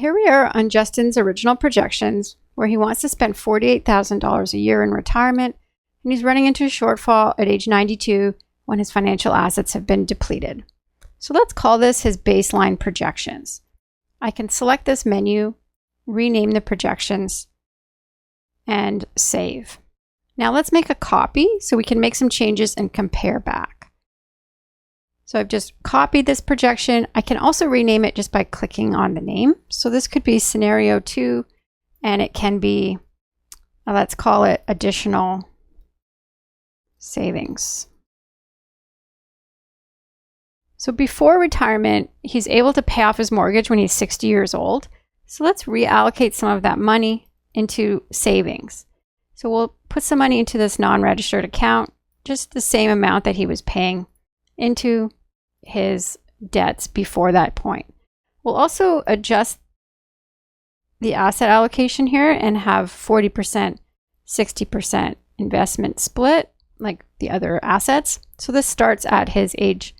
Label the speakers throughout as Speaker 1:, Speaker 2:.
Speaker 1: here we are on Justin's original projections, where he wants to spend $48,000 a year in retirement, and he's running into a shortfall at age 92 when his financial assets have been depleted. So let's call this his baseline projections. I can select this menu, rename the projections, and save. Now let's make a copy so we can make some changes and compare back. So I've just copied this projection. I can also rename it just by clicking on the name. So this could be scenario 2, and it can be, let's call it additional savings. So before retirement, he's able to pay off his mortgage when he's 60 years old. So let's reallocate some of that money into savings. So we'll put some money into this non-registered account, just the same amount that he was paying into his debts before that point. We'll also adjust the asset allocation here and have 40%, 60% investment split like the other assets. So this starts at his age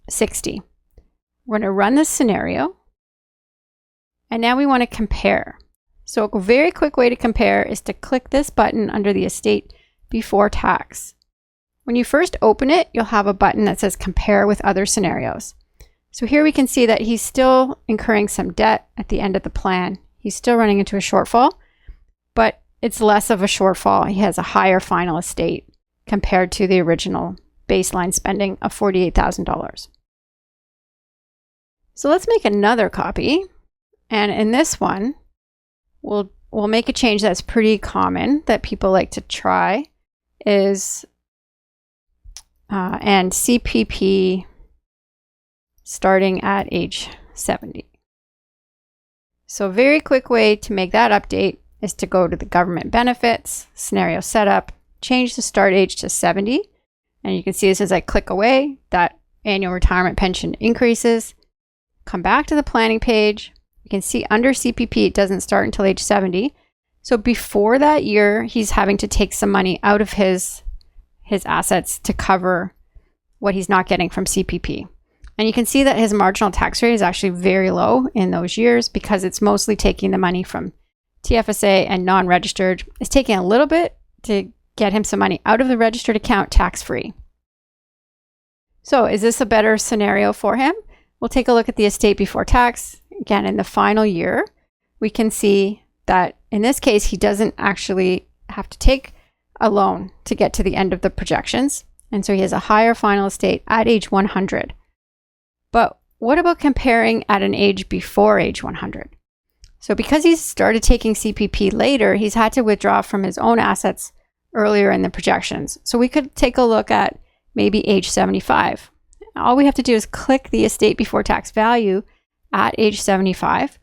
Speaker 1: 60. We're going to run this scenario, and now we want to compare. So a very quick way to compare is to click this button under the estate before tax. When you first open it, you'll have a button that says compare with other scenarios. So here we can see that he's still incurring some debt at the end of the plan. He's still running into a shortfall, but it's less of a shortfall. He has a higher final estate compared to the original baseline spending of $48,000. So let's make another copy. And in this one, we'll make a change that's pretty common that people like to try is and CPP starting at age 70. So a very quick way to make that update is to go to the government benefits, scenario setup, change the start age to 70. And you can see this as I click away, that annual retirement pension increases. Come back to the planning page. You can see under CPP, it doesn't start until age 70. So before that year, he's having to take some money out of his assets to cover what he's not getting from CPP. And you can see that his marginal tax rate is actually very low in those years because it's mostly taking the money from TFSA and non-registered. It's taking a little bit to get him some money out of the registered account tax-free. So is this a better scenario for him? We'll take a look at the estate before tax. Again, in the final year, we can see that in this case, he doesn't actually have to take a loan to get to the end of the projections. And so he has a higher final estate at age 100. But what about comparing at an age before age 100? So because he's started taking CPP later, he's had to withdraw from his own assets earlier in the projections. So we could take a look at maybe age 75. All we have to do is click the estate before tax value at age 75.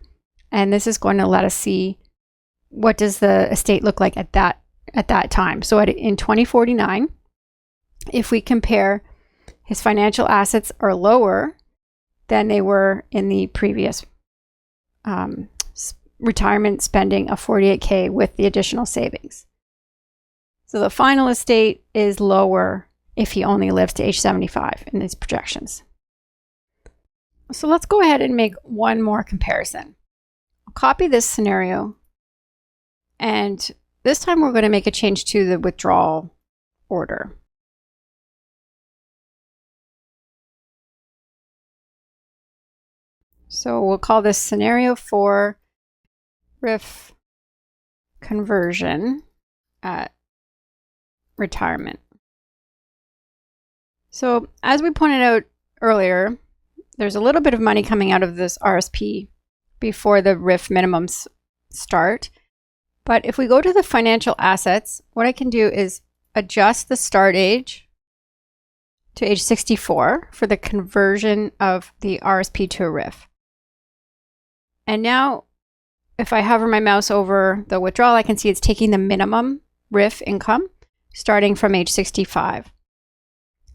Speaker 1: And this is going to let us see what does the estate look like at that time. So in 2049, if we compare, his financial assets are lower than they were in the previous retirement spending of $48K with the additional savings. So the final estate is lower if he only lives to age 75 in these projections. So let's go ahead and make one more comparison. I'll copy this scenario, and this time we're going to make a change to the withdrawal order. So we'll call this scenario 4 RIF conversion at retirement. So as we pointed out earlier, there's a little bit of money coming out of this RSP before the RIF minimums start. But if we go to the financial assets, what I can do is adjust the start age to age 64 for the conversion of the RSP to a RIF. And now if I hover my mouse over the withdrawal, I can see it's taking the minimum RIF income starting from age 65.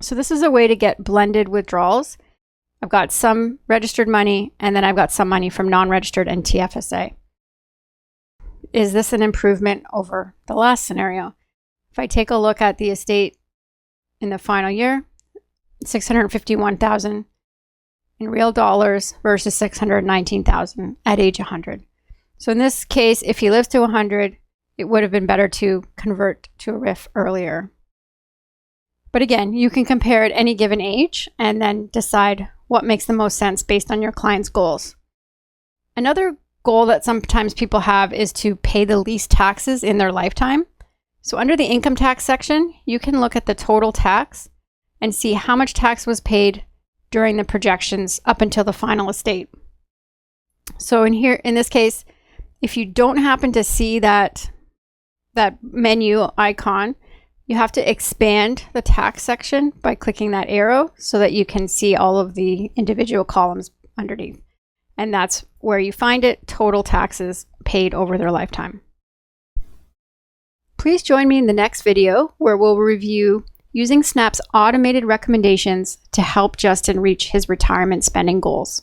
Speaker 1: So this is a way to get blended withdrawals. I've got some registered money, and then I've got some money from non-registered and TFSA. Is this an improvement over the last scenario? If I take a look at the estate in the final year, $651,000 in real dollars versus $619,000 at age 100. So in this case, if he lives to 100, it would have been better to convert to a RIF earlier. But again, you can compare at any given age and then decide what makes the most sense based on your client's goals. Another goal that sometimes people have is to pay the least taxes in their lifetime. So under the income tax section, you can look at the total tax and see how much tax was paid during the projections up until the final estate. So in this case, if you don't happen to see that menu icon, you have to expand the tax section by clicking that arrow so that you can see all of the individual columns underneath. And that's where you find it, total taxes paid over their lifetime. Please join me in the next video where we'll review using Snap's automated recommendations to help Justin reach his retirement spending goals.